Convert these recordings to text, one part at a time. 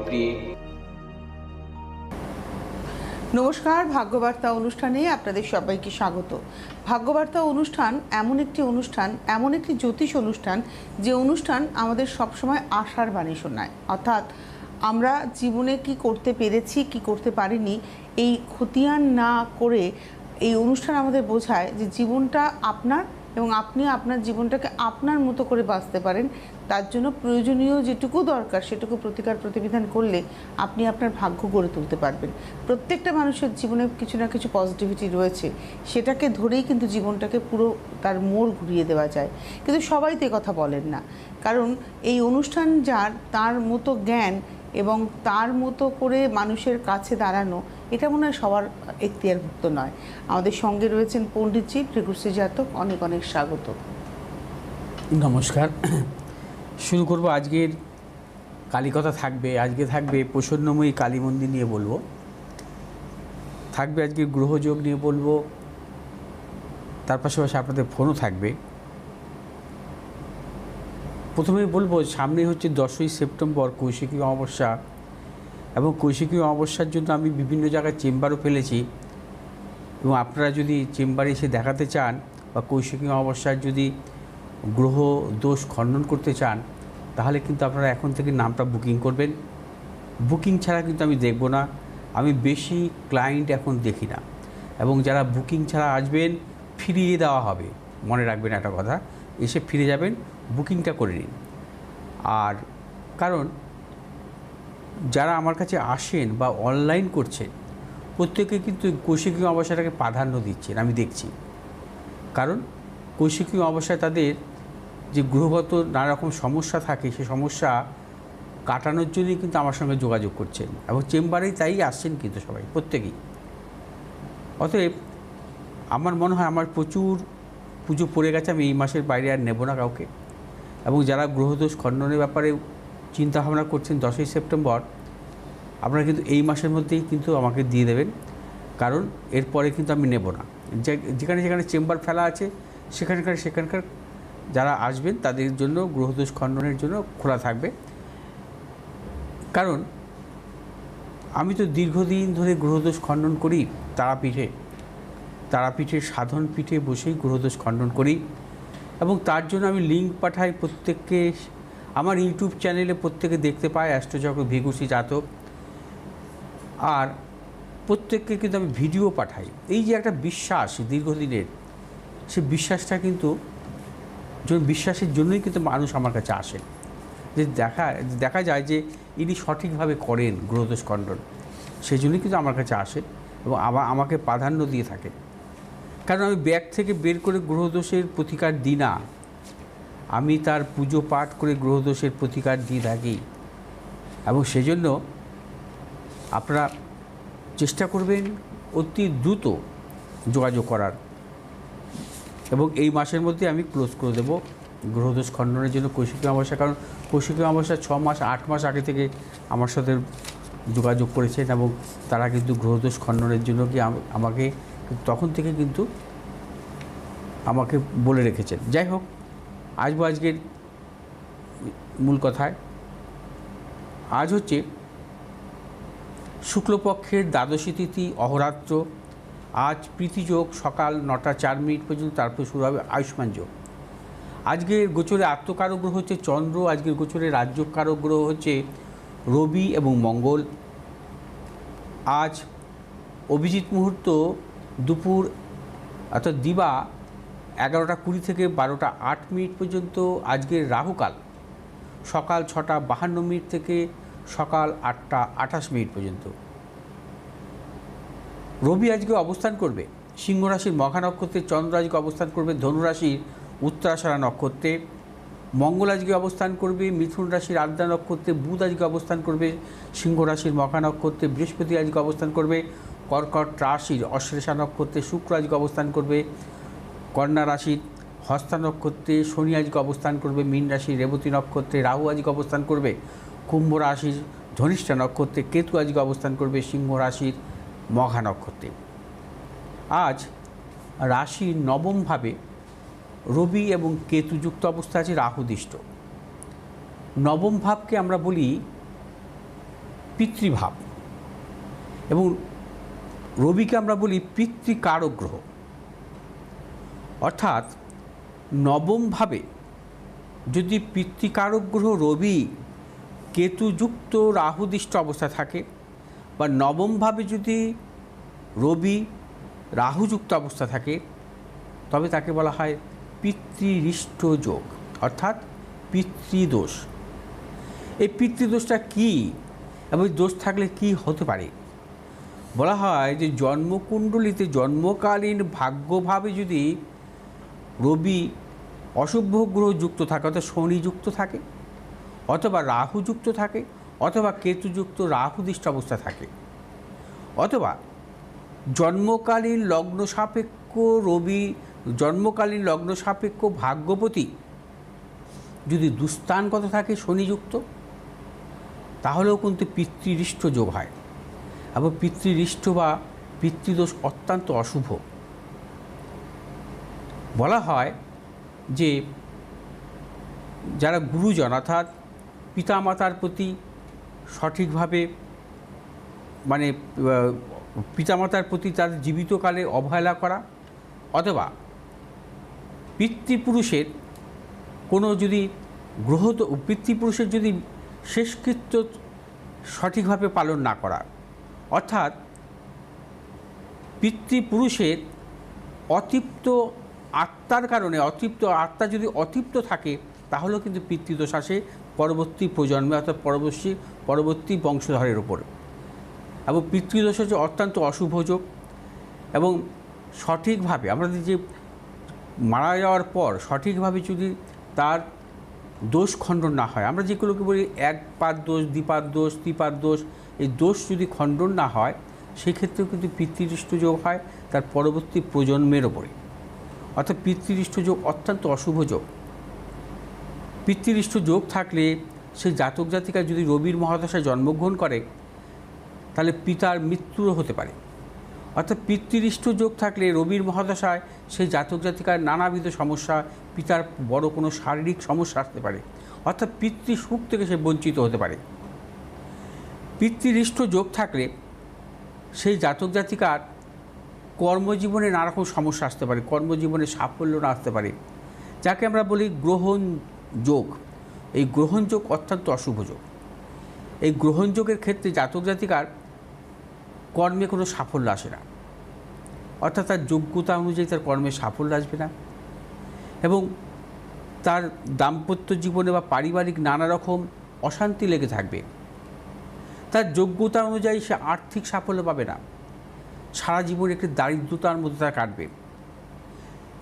সামগ্রী। নমস্কার, ভাগ্যবার্তা অনুষ্ঠানে আপনাদের সবাইকে স্বাগত। ভাগ্যবার্তা অনুষ্ঠান এমন একটি জ্যোতিষ অনুষ্ঠান যে অনুষ্ঠান আমাদের সবসময় আশার বাণী শোনায়। অর্থাৎ আমরা জীবনে কি করতে পেরেছি কি করতে পারিনি এই খতিয়ান না করে এই অনুষ্ঠান আমাদের বোঝায় যে জীবনটা আপনার এবং আপনি আপনার জীবনটাকে আপনার মতো করে বাঁচতে পারেন। তার জন্য প্রয়োজনীয় যেটুকু দরকার সেটুকু প্রতিকার প্রতিবিধান করলে আপনি আপনার ভাগ্য গড়ে তুলতে পারবেন। প্রত্যেকটা মানুষের জীবনে কিছু না কিছু পজিটিভিটি রয়েছে, সেটাকে ধরেই কিন্তু জীবনটাকে পুরো তার মোড় ঘুরিয়ে দেওয়া যায়। কিন্তু সবাই তো কথা বলেন না, কারণ এই অনুষ্ঠান যার তার মতো জ্ঞান এবং তার মতো করে মানুষের কাছে দাঁড়ানো, এটা মনে হয় সবার এখতিয়ারভুক্ত নয়। আমাদের সঙ্গে রয়েছেন পণ্ডিতজি ভৃগুশ্রী জাতক, অনেক অনেক স্বাগত। নমস্কার। শুরু করব। আজকের কালীকথা থাকবে, আজকে থাকবে প্রসন্নময়ী কালী মন্দির নিয়ে বলবো, থাকবে আজকে গ্রহযোগ নিয়ে বলবো, তার পাশাপাশি আপনাদের ফোনও থাকবে। প্রথমেই বলবো, সামনে হচ্ছে 10ই সেপ্টেম্বর কৌশিকী অমাবস্যা, এবং কৌশিকী অমাবস্যার জন্য আমি বিভিন্ন জায়গায় চেম্বারও ফেলেছি, এবং আপনারা যদি চেম্বারে এসে দেখাতে চান বা কৌশিকী অমাবস্যার যদি গ্রহ দোষ খণ্ডন করতে চান, তাহলে কিন্তু আপনারা এখন থেকে নামটা বুকিং করবেন। বুকিং ছাড়া কিন্তু আমি দেখব না, আমি বেশি ক্লায়েন্ট এখন দেখি না, এবং যারা বুকিং ছাড়া আসবেন ফিরিয়ে দেওয়া হবে। মনে রাখবেন একটা কথা, এসে ফিরে যাবেন, বুকিংটা করে নিন। আর কারণ যারা আমার কাছে আসেন বা অনলাইন করছেন, প্রত্যেকে কিন্তু কৌশিকী অমাবস্যাটাকে প্রাধান্য দিচ্ছেন, আমি দেখছি। কারণ কৌশিকী অমাবস্যায় তাদের যে গ্রহগত নানা রকম সমস্যা থাকে, সেই সমস্যা কাটানোর জন্যই কিন্তু আমার সঙ্গে যোগাযোগ করছেন, এবং চেম্বারেই তাই আসছেন কিন্তু সবাই, প্রত্যেকেই। অতএব আমার মনে হয় আমার প্রচুর পুজো পড়ে গেছে, আমি এই মাসের বাইরে আর নেব না কাউকে। এবং যারা গ্রহদোষ খণ্ডনের ব্যাপারে চিন্তাভাবনা করছেন 10ই সেপ্টেম্বর, আপনারা কিন্তু এই মাসের মধ্যেই কিন্তু আমাকে দিয়ে দেবেন, কারণ এরপরে কিন্তু আমি নেব না। যেখানে যেখানে চেম্বার ফেলা আছে সেখানকার যারা আসবেন তাদের জন্য গ্রহদোষ খণ্ডনের জন্য খোলা থাকবে। কারণ আমি তো দীর্ঘদিন ধরে গ্রহদোষ খণ্ডন করি তারাপীঠের সাধন পীঠে বসেই গ্রহদোষ খণ্ডন করি, এবং তার জন্য আমি লিঙ্ক পাঠাই প্রত্যেককে। আমার ইউটিউব চ্যানেলে প্রত্যেকে দেখতে পায় অ্যাস্ট্রোচক্র ভৃগুশ্রী জাতক, আর প্রত্যেককে কিন্তু আমি ভিডিও পাঠাই। এই যে একটা বিশ্বাস দীর্ঘদিনের, সেই বিশ্বাসটা কিন্তু বিশ্বাসের জন্যই কিন্তু মানুষ আমার কাছে আসেন, যে দেখা যায় যে ইনি সঠিকভাবে করেন গ্রহদোষ খণ্ডন, সেই জন্যই কিন্তু আমার কাছে আসেন এবং আমাকে প্রাধান্য দিয়ে থাকেন। কারণ আমি ব্যাগ থেকে বের করে গ্রহদোষের প্রতিকার দিই না, আমি তার পুজো পাঠ করে গ্রহদোষের প্রতিকার দিয়ে থাকি। এবং সেজন্য আপনারা চেষ্টা করবেন অতি দ্রুত যোগাযোগ করার, এবং এই মাসের মধ্যে আমি ক্লোজ করে দেবো গ্রহদোষ খণ্ডনের জন্য কৌশিকী অমাবস্যা। কারণ কৌশিকী অমাবস্যা 6 মাস 8 মাস আগে থেকে আমার সাথে যোগাযোগ করেছেন, এবং তারা কিন্তু গ্রহদোষ খণ্ডনের জন্য কি আমাকে তখন থেকে কিন্তু আমাকে বলে রেখেছেন। যাই হোক, আসবো আজকের মূল কথায়। আজ হচ্ছে শুক্লপক্ষের দ্বাদশী তিথি, অহরাত্র। আজ প্রীতিযোগ সকাল 9টা 4 মিনিট পর্যন্ত, তারপর শুরু হবে আয়ুষ্মান যোগ। আজকের গোচরে আত্মকারক গ্রহ হচ্ছে চন্দ্র, আজকের গোচরে রাজ্যকারক গ্রহ হচ্ছে রবি এবং মঙ্গল। আজ অভিজিৎ মুহূর্ত দুপুর অর্থাৎ দিবা 11টা 20 থেকে 12টা 8 মিনিট পর্যন্ত। আজকের রাহুকাল সকাল 6টা 52 মিনিট থেকে সকাল 8টা 28 মিনিট পর্যন্ত। রবি আজকে অবস্থান করবে সিংহ রাশির মঘা নক্ষত্রে, চন্দ্র আজকে অবস্থান করবে ধনু রাশির উত্তরাষাঢ়া নক্ষত্রে, মঙ্গল আজকে অবস্থান করবে মিথুন রাশির আদ্রা নক্ষত্রে, বুধ আজকে অবস্থান করবে সিংহ রাশির মঘা নক্ষত্রে, বৃহস্পতি আজকে অবস্থান করবে কর্কট রাশির অশ্লেষা নক্ষত্রে, শুক্র আজকে অবস্থান করবে কন্যা রাশির হস্তা নক্ষত্রে, শনি আজকে অবস্থান করবে মীন রাশির রেবতী নক্ষত্রে, রাহু আজকে অবস্থান করবে কুম্ভ রাশির ধনিষ্ঠা নক্ষত্রে, কেতু আজকে অবস্থান করবে সিংহ রাশির মঘা নক্ষত্রে। আজ রাশির নবমভাবে রবি এবং কেতু যুক্ত অবস্থা আছে রাহুদৃষ্ট। নবম ভাবকে আমরা বলি পিতৃভাব, এবং রবিকে আমরা বলি পিতৃকারক গ্রহ। অর্থাৎ নবমভাবে যদি পিতৃকারক গ্রহ রবি কেতুযুক্ত রাহুদৃষ্ট অবস্থায় থাকে, বা নবমভাবে যদি রবি রাহুযুক্ত অবস্থা থাকে, তবে তাকে বলা হয় পিতৃরিষ্ট যোগ, অর্থাৎ পিতৃদোষ। এই পিতৃদোষটা কী এবং দোষ থাকলে কি হতে পারে? বলা হয় যে জন্মকুণ্ডলিতে জন্মকালীন ভাগ্যভাবে যদি রবি অশুভ গ্রহ যুক্ত থাকে, অর্থাৎ শনি যুক্ত থাকে, অথবা রাহু যুক্ত থাকে, অথবা কেতুযুক্ত রাহুদৃষ্ট অবস্থা থাকে, অথবা জন্মকালীন লগ্ন সাপেক্ষ রবি, জন্মকালীন লগ্ন সাপেক্ষ ভাগ্যপতি যদি দুস্থানগত থাকে শনিযুক্ত, তাহলেও কিন্তু পিতৃরিষ্ট যোগ হয়। এবং পিতৃরিষ্ট বা পিতৃদোষ অত্যন্ত অশুভ। বলা হয় যে যারা গুরুজন, অর্থাৎ পিতামাতার প্রতি সঠিকভাবে মানে পিতামাতার প্রতি তাদের জীবিতকালে অবহেলা করা, অথবা পিতৃপুরুষের কোনো যদি পিতৃপুরুষের যদি শেষকৃত্য সঠিকভাবে পালন না করা, অর্থাৎ পিতৃপুরুষের অতৃপ্ত আত্মার কারণে, অতৃপ্ত আত্মা যদি অতৃপ্ত থাকে, তাহলেও কিন্তু পিতৃদোষ আসে পরবর্তী প্রজন্মে, অর্থাৎ পরবর্তী বংশধরের উপর। এবং পিতৃদোষ হচ্ছে অত্যন্ত অশুভ যোগ। এবং সঠিকভাবে আমাদের যে মারা যাওয়ার পর সঠিকভাবে যদি তার দোষ খণ্ডন না হয়, আমরা যেগুলোকে বলি একপাদ দোষ, দ্বিপাদ দোষ, ত্রিপাদ দোষ, এই দোষ যদি খণ্ডন না হয়, সেক্ষেত্রেও কিন্তু পিতৃরিষ্ট যোগ হয় তার পরবর্তী প্রজন্মের ওপরে। অর্থাৎ পিতৃরিষ্ট যোগ অত্যন্ত অশুভ যোগ। পিতৃরিষ্ট যোগ থাকলে সেই জাতক জাতিকা যদি রবির মহাদশায় জন্মগ্রহণ করে, তাহলে পিতার মৃত্যুও হতে পারে। অর্থাৎ পিতৃরিষ্ট যোগ থাকলে রবির মহাদশায় সেই জাতক জাতিকার নানাবিধ সমস্যা, পিতার বড় কোনো শারীরিক সমস্যা আসতে পারে, অর্থাৎ পিতৃসুখ থেকে সে বঞ্চিত হতে পারে। পিতৃরিষ্ট যোগ থাকলে সেই জাতক জাতিকার কর্মজীবনে নানারকম সমস্যা আসতে পারে, কর্মজীবনে সাফল্য না আসতে পারে, যাকে আমরা বলি গ্রহণ যোগ। এই গ্রহণ যোগ অত্যন্ত অশুভ যোগ। এই গ্রহণ যোগের ক্ষেত্রে জাতক জাতিকার কর্মে কোনো সাফল্য আসে না, অর্থাৎ তার যোগ্যতা অনুযায়ী তার কর্মে সাফল্য আসবে না, এবং তার দাম্পত্য জীবনে বা পারিবারিক নানা রকম অশান্তি লেগে থাকবে। তার যোগ্যতা অনুযায়ী সে আর্থিক সাফল্য পাবে না, সারা জীবন একটি দারিদ্রতার মধ্যে তার কাটবে,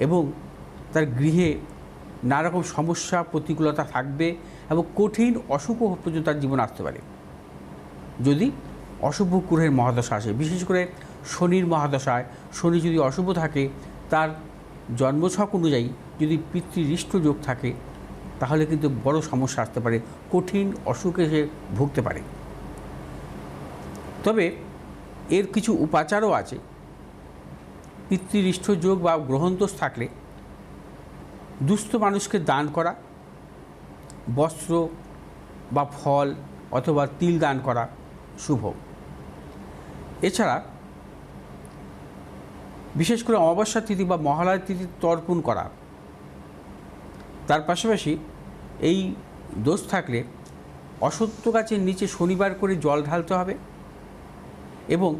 এবং তার গৃহে নানা রকম সমস্যা প্রতিকূলতা থাকবে, এবং কঠিন অশুভ পর্যন্ত তার জীবন আসতে পারে যদি অশুভ গ্রহের মহাদশা আসে। বিশেষ করে শনির মহাদশায় শনি যদি অশুভ থাকে, তার জন্মছক অনুযায়ী যদি পিতৃরিষ্ট যোগ থাকে, তাহলে কিন্তু বড় সমস্যা আসতে পারে, কঠিন অসুখে সে ভুগতে পারে। তবে এর কিছু উপাচারও আছে। পিতৃরিষ্ট যোগ বা গ্রহণদোষ থাকলে দুস্থ মানুষকে দান করা, বস্ত্র বা ফল অথবা তিল দান করা শুভ। এছাড়া বিশেষ করে অমাবস্যা তিথি বা মহালয়া তিথি তর্পণ করা। তার পাশাপাশি এই দোষ থাকলে অশ্বত্থ গাছের নিচে শনিবার করে জল ঢালতে হবে, এবং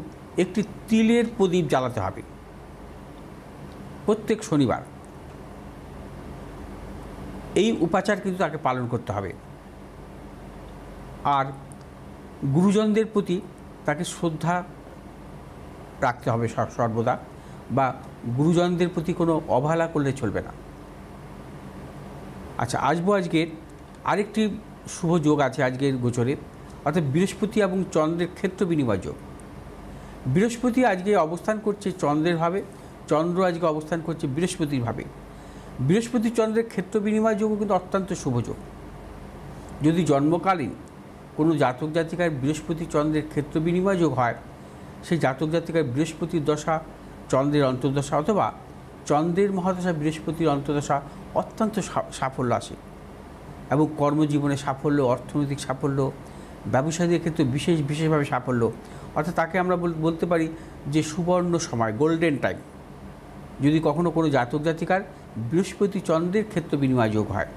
একটি তিলের প্রদীপ জ্বালাতে হবে প্রত্যেক শনিবার। এই উপাচার কিন্তু তাকে পালন করতে হবে। আর গুরুজনদের প্রতি তাকে শ্রদ্ধা রাখতে হবে সর্বদা, বা গুরুজনদের প্রতি কোনো অবহেলা করলে চলবে না। আচ্ছা, আজকের আরেকটি শুভ যোগ আছে আজকের গোচরে, অর্থাৎ বৃহস্পতি এবং চন্দ্রের ক্ষেত্র বিনিময় যোগ। বৃহস্পতি আজকে অবস্থান করছে চন্দ্রের ভাবে, চন্দ্র আজকে অবস্থান করছে বৃহস্পতির ভাবে। বৃহস্পতি চন্দ্রের ক্ষেত্র বিনিময় যোগও কিন্তু অত্যন্ত শুভ যোগ। যদি জন্মকালীন কোনো জাতক জাতিকার বৃহস্পতি চন্দ্রের ক্ষেত্র বিনিময় যোগ হয়, সেই জাতক জাতিকার বৃহস্পতির দশা, চন্দ্রের অন্তর্দশা অথবা চন্দ্রের মহাদশা বৃহস্পতির অন্তর্দশা অত্যন্ত সাফল্য আসে, এবং কর্মজীবনে সাফল্য, অর্থনৈতিক সাফল্য, ব্যবসায়ীদের ক্ষেত্রে বিশেষভাবে সাফল্য, অর্থাৎ তাকে আমরা বলতে পারি যে সুবর্ণ সময়, গোল্ডেন টাইম। যদি কখনো কোনো জাতক জাতিকার বৃহস্পতি চন্দ্রের ক্ষেত্র বিনিময় যোগ হয়।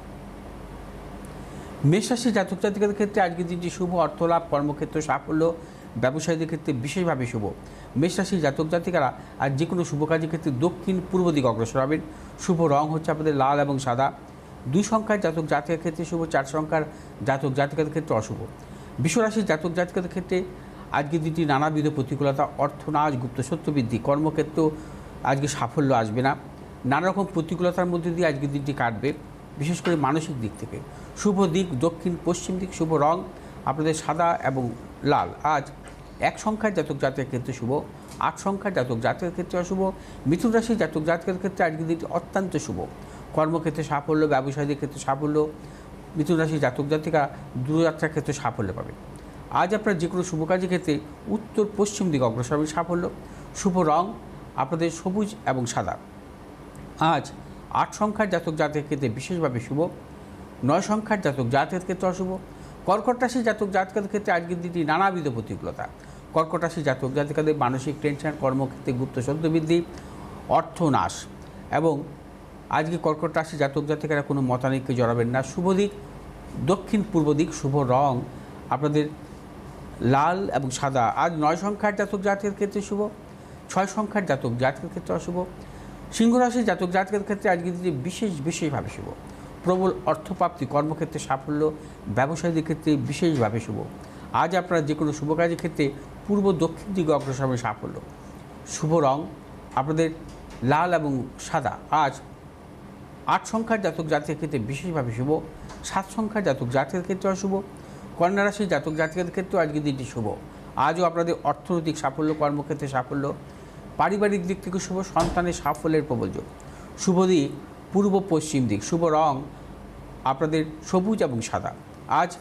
মেষ রাশির জাতক জাতিকাদের ক্ষেত্রে আজকের দিনটি শুভ, অর্থলাভ, কর্মক্ষেত্র সাফল্য, ব্যবসায়ীদের ক্ষেত্রে বিশেষভাবে শুভ। মেষ রাশির জাতক জাতিকারা আর যে কোনো শুভ কাজের ক্ষেত্রে দক্ষিণ পূর্ব দিকে অগ্রসর হবেন। শুভ রং হচ্ছে আপনাদের লাল এবং সাদা। 2 সংখ্যার জাতক জাতিকার ক্ষেত্রে শুভ, 4 সংখ্যার জাতক জাতিকাদের ক্ষেত্রে অশুভ। বিশ্বরাশির জাতক জাতিকাদের ক্ষেত্রে আজকের দিনটি নানাবিধ প্রতিকূলতা, অর্থনাশ, গুপ্ত সত্য বৃদ্ধি, কর্মক্ষেত্র আজকে সাফল্য আসবে না। নানা রকম প্রতিকূলতার মধ্যে দিয়ে আজকের দিনটি কাটবে, বিশেষ করে মানসিক দিক থেকে। শুভ দিক দক্ষিণ পশ্চিম দিক, শুভ রং আপনাদের সাদা এবং লাল। আজ 1 সংখ্যার জাতক জাতকের ক্ষেত্রে শুভ, 8 সংখ্যার জাতক জাতকের ক্ষেত্রে অশুভ। মিথুন রাশির জাতক জাতকের ক্ষেত্রে আজকের দিনটি অত্যন্ত শুভ, কর্মক্ষেত্রে সাফল্য, ব্যবসায়ীদের ক্ষেত্রে সাফল্য। মিথুন রাশির জাতক জাতিকা দূরযাত্রার ক্ষেত্রে সাফল্য পাবে। আজ আপনার যে কোনো শুভ কাজের ক্ষেত্রে উত্তর পশ্চিম দিকে অগ্রসর হবে সাফল্য। শুভ রং আপনাদের সবুজ এবং সাদা। আজ 8 সংখ্যার জাতক জাতকের ক্ষেত্রে বিশেষভাবে শুভ, 9 সংখ্যার জাতক জাতকের ক্ষেত্রে অশুভ। কর্কট রাশির জাতক জাতকের ক্ষেত্রে আজকের দিনটি নানাবিধ প্রতিকূলতা। কর্কট রাশির জাতক জাতিকাদের মানসিক টেনশন, কর্মক্ষেত্রে গুপ্ত সত্য বৃদ্ধি, অর্থনাশ। এবং আজকে কর্কট রাশির জাতক জাতিকারা কোনো মতানৈক্যে জড়াবেন না। শুভ দিক দক্ষিণ পূর্ব দিক, শুভ রং আপনাদের লাল এবং সাদা। আজ 9 সংখ্যার জাতক জাতকের ক্ষেত্রে শুভ, 6 সংখ্যার জাতক জাতকের ক্ষেত্রে অশুভ। সিংহ রাশির জাতক জাতকের ক্ষেত্রে আজকের দিনটি বিশেষভাবে শুভ, প্রবল অর্থপ্রাপ্তি, কর্মক্ষেত্রে সাফল্য, ব্যবসায়ীদের ক্ষেত্রে বিশেষভাবে শুভ। আজ আপনারা যে কোনো শুভ কাজের ক্ষেত্রে পূর্ব দক্ষিণ দিকে অগ্রসর হবে সাফল্য। শুভ রং আপনাদের লাল এবং সাদা। আজ 8 সংখ্যার জাতক জাতকের ক্ষেত্রে বিশেষভাবে শুভ, 7 সংখ্যার জাতক জাতকের ক্ষেত্রে অশুভ। কন্যা রাশির জাতক জাতকের ক্ষেত্রেও আজকের দিনটি শুভ। আজও আপনাদের অর্থনৈতিক সাফল্য, কর্মক্ষেত্রে সাফল্য, পারিবারিক দিক থেকে শুভ, সন্তানের সাফল্যের প্রবল যোগ। শুভ দিক পূর্ব পশ্চিম দিক, শুভ রং আপনাদের সবুজ এবং সাদা। আজ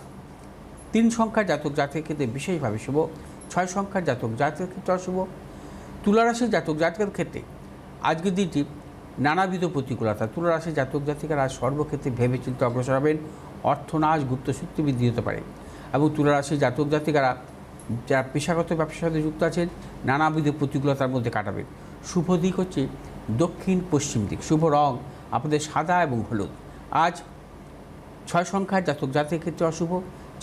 3 সংখ্যার জাতক জাতকের ক্ষেত্রে বিশেষভাবে শুভ, 6 সংখ্যার জাতক জাতকের ক্ষেত্রে অশুভ। তুলা রাশির জাতক জাতকের ক্ষেত্রে আজকের দিনটি নানাবিধ প্রতিকূলতা। তুলা রাশির জাতক জাতিকারা সর্বক্ষেত্রে ভেবেচিন্তে অগ্রসর হবেন। অর্থনাশ, গুপ্ত শক্তি বৃদ্ধি হতে পারে। এবং তুলা রাশির জাতক জাতিকারা যারা পেশাগত ব্যবসার সাথে যুক্ত আছেন নানাবিধ প্রতিকূলতার মধ্যে কাটাবেন। শুভ দিক হচ্ছে দক্ষিণ পশ্চিম দিক, শুভ রং আপনাদের সাদা এবং হলুদ। আজ 6 সংখ্যার জাতক জাতকের ক্ষেত্রে অশুভ,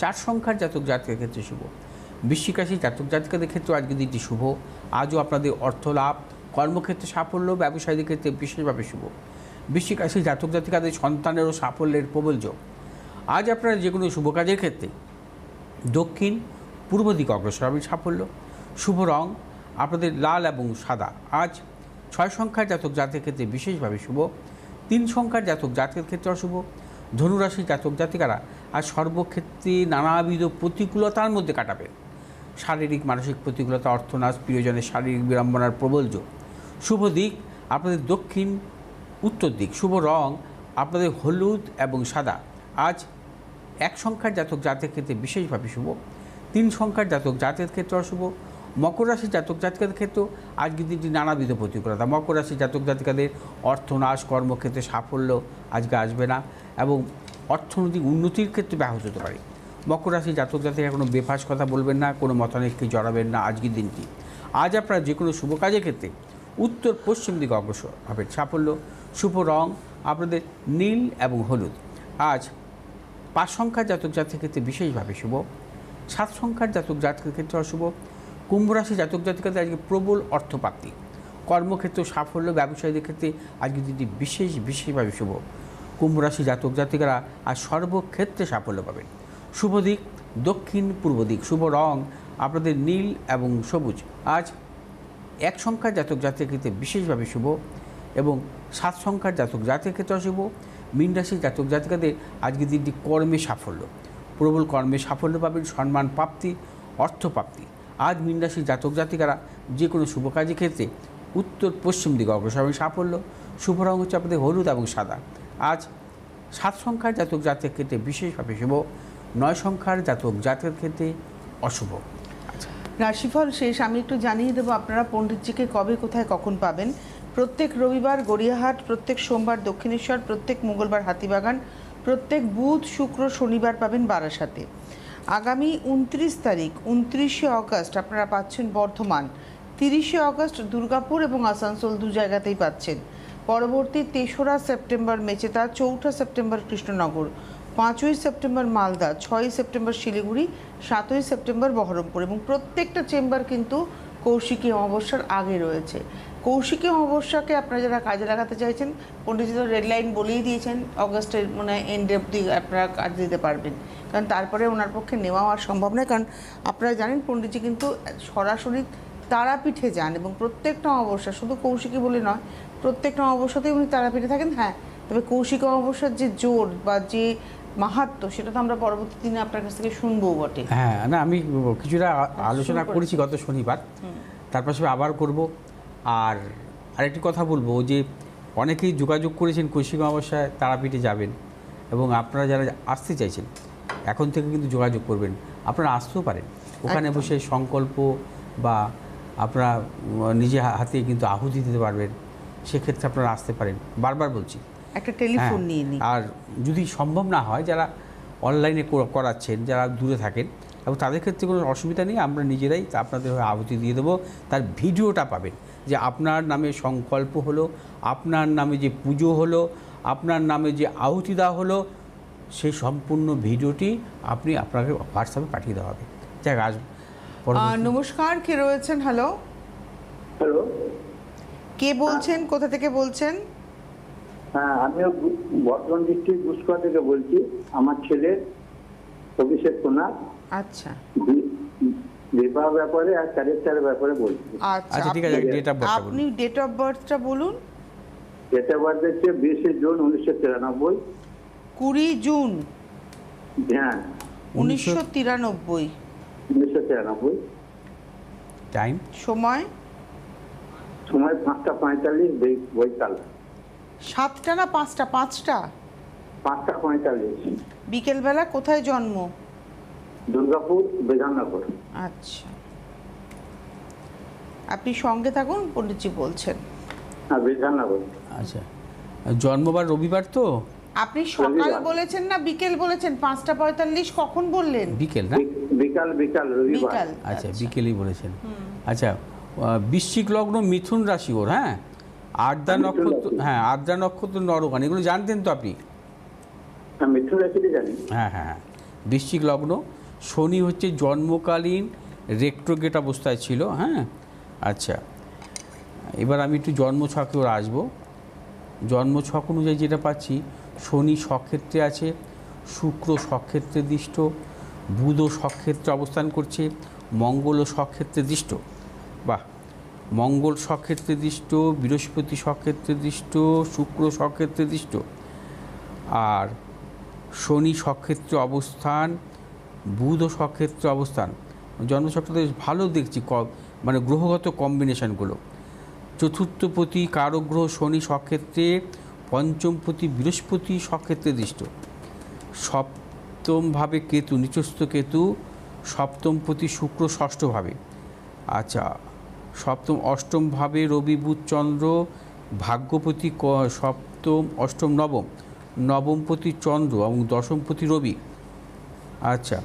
4 সংখ্যার জাতক জাতকের ক্ষেত্রে শুভ। বৃশ্চিক রাশির জাতক জাতিকাদের ক্ষেত্রে আজকের দিনটি শুভ। আজও আপনাদের অর্থ লাভ, কর্মক্ষেত্রে সাফল্য, ব্যবসায়ীদের ক্ষেত্রে বিশেষভাবে শুভ। বৃশ্চিক রাশির জাতক জাতিকাদের সন্তানেরও সাফল্যের প্রবল যোগ। আজ আপনারা যে কোনো শুভ কাজের ক্ষেত্রে দক্ষিণ পূর্ব দিকে অগ্রসর হবেন সাফল্য। শুভ রং আপনাদের লাল এবং সাদা। আজ 6 সংখ্যার জাতক জাতকের ক্ষেত্রে বিশেষভাবে শুভ, 3 সংখ্যার জাতক জাতকের ক্ষেত্রে অশুভ। ধনুরাশির জাতক জাতিকারা আজ সর্বক্ষেত্রে নানাবিধ প্রতিকূলতার মধ্যে কাটাবেন। শারীরিক মানসিক প্রতিকূলতা, অর্থনাশ, প্রিয়জনের শারীরিক বিড়ম্বনার প্রবল যোগ। শুভ দিক আপনাদের দক্ষিণ উত্তর দিক, শুভ রং আপনাদের হলুদ এবং সাদা। আজ 1 সংখ্যার জাতক জাতকের ক্ষেত্রে বিশেষভাবে শুভ, 3 সংখ্যার জাতক জাতকের ক্ষেত্রে অশুভ। মকর রাশির জাতক জাতিকাদের ক্ষেত্রেও আজকের দিনটি নানাবিধ প্রতিকূলতা। মকর রাশির জাতক জাতিকাদের অর্থনাশ, কর্মক্ষেত্রে সাফল্য আজকে আসবে না এবং অর্থনৈতিক উন্নতির ক্ষেত্রে ব্যাহত হতে পারে। মকর রাশির জাতক জাতিকা কোনো বেফাস কথা বলবেন না, কোনো মতানৈক্যে জড়াবেন না আজকের দিনটি। আজ আপনারা যে কোনো শুভ কাজের ক্ষেত্রে উত্তর পশ্চিম দিকে অগ্রসর হবেন সাফল্য। শুভ রং আপনাদের নীল এবং হলুদ। আজ 5 সংখ্যার জাতক জাতকের ক্ষেত্রে বিশেষভাবে শুভ, 7 সংখ্যার জাতক জাতকের ক্ষেত্রে অশুভ। কুম্ভ রাশি জাতক জাতিকাদের আজকে প্রবল অর্থপ্রাপ্তি, কর্মক্ষেত্রে সাফল্য, ব্যবসায়ীদের ক্ষেত্রে আজকে দিনটি বিশেষভাবে শুভ। কুম্ভ রাশি জাতক জাতিকারা আজ সর্বক্ষেত্রে সাফল্য পাবেন। শুভ দিক দক্ষিণ পূর্ব দিক, শুভ রং আপনাদের নীল এবং সবুজ। আজ 1 সংখ্যার জাতক জাতকের ক্ষেত্রে বিশেষভাবে শুভ এবং 7 সংখ্যার জাতক জাতকের ক্ষেত্রে অশুভ। মীন রাশির জাতক জাতিকাদের আজকের দিনটি কর্মে সাফল্য, প্রবল কর্মে সাফল্য পাবেন, সম্মান প্রাপ্তি, অর্থপ্রাপ্তি। আজ মীন রাশির জাতক জাতিকারা যে কোনো শুভ কাজের ক্ষেত্রে উত্তর পশ্চিম দিকে অগ্রসর হবেন সাফল্য। শুভ রং হচ্ছে আপনাদের হলুদ এবং সাদা। আজ 7 সংখ্যার জাতক জাতকের ক্ষেত্রে বিশেষভাবে শুভ, 9 সংখ্যার জাতক জাতকের ক্ষেত্রে অশুভ। রাশিফল শেষ, আমি একটু জানিয়ে দেবো আপনারা পণ্ডিতজিকে কবে কোথায় কখন পাবেন। প্রত্যেক রবিবার গড়িয়াহাট, প্রত্যেক সোমবার দক্ষিণেশ্বর, প্রত্যেক মঙ্গলবার হাতিবাগান, প্রত্যেক বুধ শুক্র শনিবার পাবেন বারাসাতে। আগামী 29 তারিখ 29শে অগস্ট আপনারা পাচ্ছেন বর্ধমান, 30শে অগস্ট দুর্গাপুর এবং আসানসোল দু জায়গাতেই পাচ্ছেন। পরবর্তী 3রা সেপ্টেম্বর মেচেদা, 4ঠা সেপ্টেম্বর কৃষ্ণনগর, 5ই সেপ্টেম্বর মালদা, 6ই সেপ্টেম্বর শিলিগুড়ি, 7ই সেপ্টেম্বর বহরমপুর এবং প্রত্যেকটা চেম্বার কিন্তু কৌশিকী অমাবস্যার আগে রয়েছে। কৌশিকী অমাবস্যাকে আপনারা যারা কাজে লাগাতে চাইছেন, পণ্ডিতজি তো রেড লাইন বলেই দিয়েছেন, অগস্টের মানে এন্ড অব্দি আপনারা কাজ দিতে পারবেন, কারণ তারপরে ওনার পক্ষে নেওয়া আর সম্ভব নয়। কারণ আপনারা জানেন পণ্ডিতজি কিন্তু সরাসরি তারাপীঠে যান এবং প্রত্যেকটা অমাবস্যা, শুধু কৌশিকী বলে নয়, প্রত্যেকটা অমাবস্যাতেই উনি তারাপীঠে থাকেন। হ্যাঁ, তবে কৌশিকী অমাবস্যার যে জোর বা যে মাহাত্ম্য সেটা তো আমরা পরবর্তী দিনে আপনার কাছ থেকে শুনবো বটে। হ্যাঁ, না আমি কিছুটা আলোচনা করেছি গত শনিবার, তার পাশে আবার করব। আর আরেকটি কথা বলবো যে অনেকেই যোগাযোগ করেছেন কৌশিকী অমাবস্যায় তারাপীঠে যাবেন, এবং আপনারা যারা আসতে চাইছেন এখন থেকে কিন্তু যোগাযোগ করবেন, আপনারা আসতেও পারেন। ওখানে বসে সংকল্প বা আপনারা নিজে হাতে কিন্তু আহুতি দিতে পারবেন, সেক্ষেত্রে আপনারা আসতে পারেন। বারবার বলছি একটা টেলিফোন নিয়ে নিন। আর যদি সম্ভব না হয়, যারা অনলাইনে করাচ্ছেন, যারা দূরে থাকেন, এবং তাদের ক্ষেত্রে কোনো অসুবিধা নেই, আমরা নিজেরাই আপনাদের হয়ে আহুতি দিয়ে দেবো। তার ভিডিওটা পাবেন যে আপনার নামে সংকল্প হলো, আপনার নামে যে পুজো হলো, আপনার নামে যে আহুতি দেওয়া হলো, সেই সম্পূর্ণ ভিডিওটি আপনাকে হোয়াটসঅ্যাপে পাঠিয়ে দেওয়া হবে। যাক, আজ নমস্কার, কে রয়েছেন? হ্যালো, হ্যালো, কে বলছেন, কোথা থেকে বলছেন? হ্যাঁ, আমিও বর্ধমান ডিস্ট্রিক্ট গুসকরা থেকে বলছি। আমার ছেলে অভিষেক কুমার, আচ্ছা বিবাহ ব্যাপারে আর ক্যারেক্টারের ব্যাপারে বলছি। আচ্ছা, ঠিক আছে, ডেট অফ বার্থ বলুন। আপনি ডেট অফ বার্থটা বলুন। ডেট অফ বার্থ হচ্ছে 20 জুন 1993। 20 জুন হ্যাঁ, 1993। 1993। টাইম? সময়? সময় 5:45 বৈকাল। 7টা না 5টা? 5টা। 5:45। বিকেলবেলা। কোথায় জন্ম? দুর্গাপুর, বেজাননগর। আচ্ছা, আপনি সঙ্গে থাকুন, পণ্ডিতজি বলছেন। হ্যাঁ, বেজাননগর। আচ্ছা, জন্মবার রবিবার তো? আপনি সকাল বলেছেন না বিকেল বলেছেন? 5:45 কখন বললেন? বিকেল না? বিকাল রবিবার। বিকাল। আচ্ছা, বিকেলেই বলেছেন। আচ্ছা, বৃশ্চিক লগ্ন, মিথুন রাশি ওর। হ্যাঁ, আদ্রা নক্ষত্র। হ্যাঁ, আদ্রা নক্ষত্র, নরগান, এগুলো জানতেন তো আপনি? হ্যাঁ, মিথুন রাশিতে জানি। হ্যাঁ হ্যাঁ হ্যাঁ, বৃশ্চিক লগ্ন। শনি হচ্ছে জন্মকালীন রেট্রোগেট অবস্থায় ছিল। হ্যাঁ, আচ্ছা, এবার আমি একটু জন্মছকে ওর আসবো। জন্মছক অনুযায়ী যেটা পাচ্ছি, শনি স্বক্ষেত্রে আছে, শুক্র স্বক্ষেত্রে দৃষ্ট, বুধও স্বক্ষেত্রে অবস্থান করছে, মঙ্গলও স্বক্ষেত্রে দৃষ্ট। বাহ, মঙ্গল স্বক্ষেত্রে দৃষ্ট, বৃহস্পতি স্বক্ষেত্রে দৃষ্ট, শুক্র স্বক্ষেত্রে দৃষ্ট, আর শনি স্বক্ষেত্রে অবস্থান, বুধও স্বক্ষেত্রে অবস্থান। জন্মছকটা বেশ ভালো দেখছি, মানে গ্রহগত কম্বিনেশনগুলো। চতুর্থপতি কারক গ্রহ শনি স্বক্ষেত্রে, পঞ্চমপতি বৃহস্পতি স্বক্ষেত্রে দৃষ্ট, সপ্তমভাবে কেতু, নিচস্থ কেতু, সপ্তমপতি শুক্র ষষ্ঠভাবে। আচ্ছা, সপ্তম অষ্টমভাবে রবি বুধ চন্দ্র, ভাগ্যপতি সপ্তম অষ্টম নবম, নবমপতি চন্দ্র এবং দশমপতি রবি। আচ্ছা,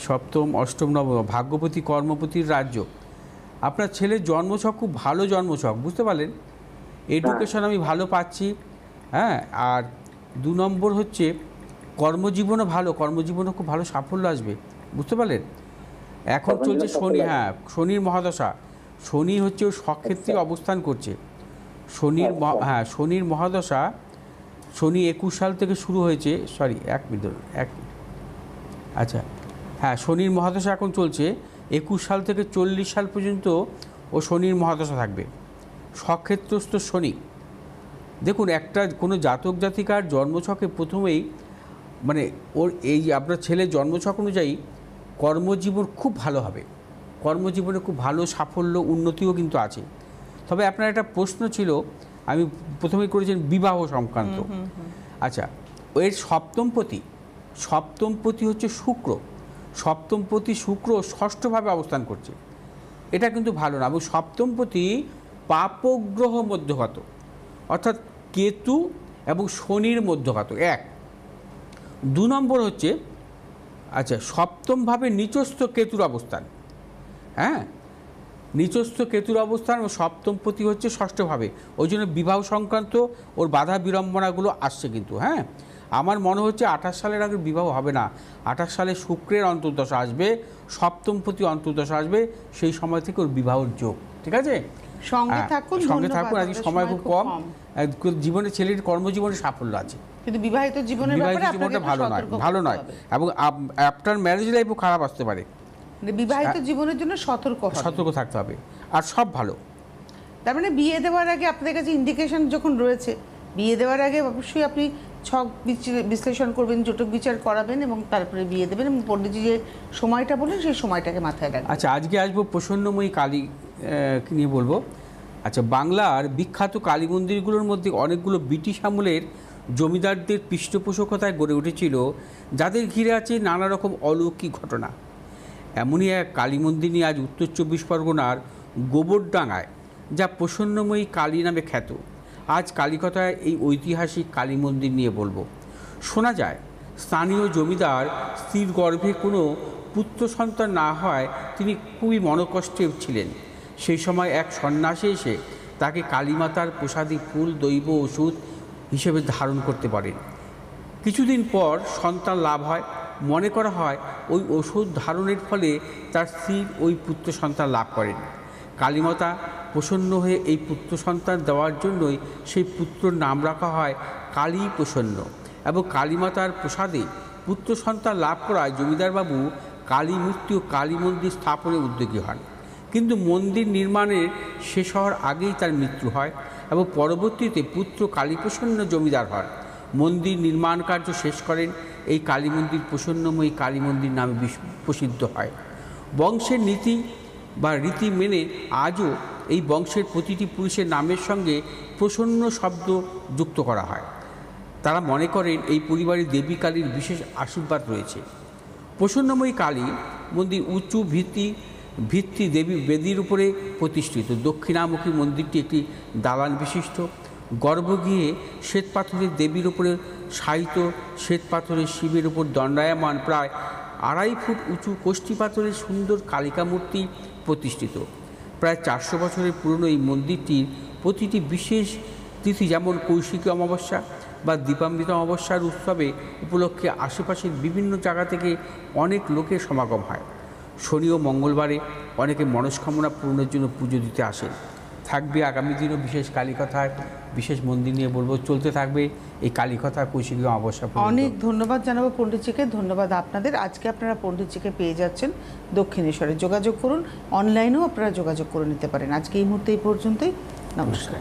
সপ্তম অষ্টম নবম, ভাগ্যপতি কর্মপতির রাজ্য। আপনার ছেলের জন্মছক খুব ভালো জন্মছক, বুঝতে পারলেন? এডুকেশন আমি ভালো পাচ্ছি। হ্যাঁ, আর 2 নম্বর হচ্ছে কর্মজীবনও ভালো, কর্মজীবনও খুব ভালো সাফল্য আসবে, বুঝতে পারলেন? এখন চলছে শনি, হ্যাঁ শনির মহাদশা। শনি হচ্ছে ওই স্বক্ষেত্রে অবস্থান করছে। শনির মহাদশা, শনি 21 সাল থেকে শুরু হয়েছে। সরি, এক মিনিট। আচ্ছা, হ্যাঁ, শনির মহাদশা এখন চলছে 21 সাল থেকে 40 সাল পর্যন্ত ও শনির মহাদশা থাকবে। স্বক্ষেত্রস্থ শনি, দেখুন, একটা কোনো জাতক জাতিকার জন্মছকে প্রথমেই মানে ওর এই আপনার ছেলের জন্মছক অনুযায়ী কর্মজীবন খুব ভালো হবে, কর্মজীবনে খুব ভালো সাফল্য উন্নতিও কিন্তু আছে। তবে আপনার একটা প্রশ্ন ছিল, আমি প্রথমেই করেছেন বিবাহ সংক্রান্ত। আচ্ছা, এর সপ্তমপতি হচ্ছে শুক্র, সপ্তমপতি শুক্র ষষ্ঠভাবে অবস্থান করছে। এটা কিন্তু ভালো না, এবং সপ্তমপতি পাপগ্রহ মধ্যগত, অর্থাৎ কেতু এবং শনির মধ্যগত। 1 2 নম্বর হচ্ছে আচ্ছা, সপ্তমভাবে নিচস্থ কেতুর অবস্থান, হ্যাঁ, নিচস্থ কেতুর অবস্থান ও সপ্তমপতি হচ্ছে ষষ্ঠভাবে, ওই জন্য বিবাহ সংক্রান্ত ওর বাধা বিড়ম্বনাগুলো আসছে কিন্তু। হ্যাঁ, আমার মনে হচ্ছে 28 সালের আগে বিবাহ হবে না। 28 সালে শুক্রের অন্তর্দশা আসবে, সপ্তমপতি অন্তর্দশা আসবে, সেই সময় থেকে ওর বিবাহর যোগ। ঠিক আছে, সঙ্গে থাকুন, আজকে সময় খুব কম। জীবনে ছেলের কর্মজীবনে সাফল্য আছে, কিন্তু বিবাহিত জীবনের ব্যাপারে জীবনটা ভালো নয় এবং আফটার ম্যারেজ লাইফও খারাপ আসতে পারে। বিবাহিত জীবনের জন্য সতর্ক থাকতে হবে, আর সব ভালো। তার মানে বিয়ে দেওয়ার আগে আপনাদের কাছে ইন্ডিকেশন যখন রয়েছে, বিয়ে দেওয়ার আগে অবশ্যই আপনি ছক বিশ্লেষণ করবেন, জটক বিচার করাবেন এবং তারপরে বিয়ে দেবেন, এবং পণ্ডিতজি যে সময়টা বলেন সেই সময়টাকে মাথায় রাখবেন। আচ্ছা, আজকে আসবো প্রসন্নময়ী কালী নিয়ে বলবো। আচ্ছা, বাংলার বিখ্যাত কালী মন্দিরগুলোর মধ্যে অনেকগুলো ব্রিটিশ আমলের জমিদারদের পৃষ্ঠপোষকতায় গড়ে উঠেছিল, যাদের ঘিরে আছে নানা রকম অলৌকিক ঘটনা। এমনই এক কালী মন্দির নিয়ে আজ উত্তর 24 পরগনার গোবরডাঙ্গায়, যা প্রসন্নময়ী কালী নামে খ্যাত। আজ কালীকথায় এই ঐতিহাসিক কালী মন্দির নিয়ে বলবো। শোনা যায়, স্থানীয় জমিদার স্ত্রীর গর্ভে কোনো পুত্র সন্তান না হয় তিনি খুবই মনকষ্টে ছিলেন। সেই সময় এক সন্ন্যাসী এসে তাকে কালীমাতার প্রসাদী ফুল, দৈব, ওষুধ হিসেবে ধারণ করতে পারেন। কিছুদিন পর সন্তান লাভ হয়। মনে করা হয় ওই ওষুধ ধারণের ফলে তার স্ত্রীর ওই পুত্র সন্তান লাভ করেন। কালীমাতা প্রসন্ন হয়ে এই পুত্র সন্তান দেওয়ার জন্যই সেই পুত্রর নাম রাখা হয় কালী প্রসন্ন, এবং কালীমাতার প্রসাদে পুত্র সন্তান লাভ করায় জমিদারবাবু কালী মূর্তি ও কালী মন্দির স্থাপনে উদ্যোগী হন। কিন্তু মন্দির নির্মাণের শেষ হওয়ার আগেই তার মৃত্যু হয় এবং পরবর্তীতে পুত্র কালীপ্রসন্ন জমিদার হন। মন্দির নির্মাণ কার্য শেষ করেন। এই কালী মন্দির প্রসন্নময়ী কালী মন্দির নামে প্রসিদ্ধ হয়। বংশের নীতি বা রীতি মেনে আজও এই বংশের প্রতিটি পুরুষের নামের সঙ্গে প্রসন্ন শব্দ যুক্ত করা হয়। তারা মনে করেন এই পরিবারে দেবী কালীর বিশেষ আশীর্বাদ রয়েছে। প্রসন্নময়ী কালী মন্দির উঁচু ভিত্তি দেবী বেদির উপরে প্রতিষ্ঠিত। দক্ষিণামুখী মন্দিরটি একটি দালান বিশিষ্ট। গর্ভগৃহে শ্বেত পাথরের দেবীর উপরে শায়িত, শ্বেত পাথরের শিবের উপর দণ্ডায়মান প্রায় 2.5 ফুট উঁচু কোষ্ঠী পাথরের সুন্দর কালিকা মূর্তি প্রতিষ্ঠিত। প্রায় 400 বছরের পুরনো এই মন্দিরটির প্রতিটি বিশেষ তিথি, যেমন কৌশিকী অমাবস্যা বা দীপামৃত অমাবস্যার উৎসবে উপলক্ষে আশেপাশের বিভিন্ন জায়গা থেকে অনেক লোকের সমাগম হয়। শনি ও মঙ্গলবারে অনেকে মনস্কামনা পূরণের জন্য পুজো দিতে আসেন। থাকবে আগামী দিনও বিশেষ কালীকথায়, বিশেষ মন্দির নিয়ে বলবো, চলতে থাকবে এই কালীকথা কৌশিকী অমাবস্যা। অনেক ধন্যবাদ জানাবো পণ্ডিতজিকে, ধন্যবাদ আপনাদের। আজকে আপনারা পণ্ডিতজিকে পেয়ে যাচ্ছেন দক্ষিণেশ্বরে। যোগাযোগ করুন, অনলাইনেও আপনারা যোগাযোগ করে নিতে পারেন। আজকে এই মুহূর্তে এই পর্যন্তই, নমস্কার।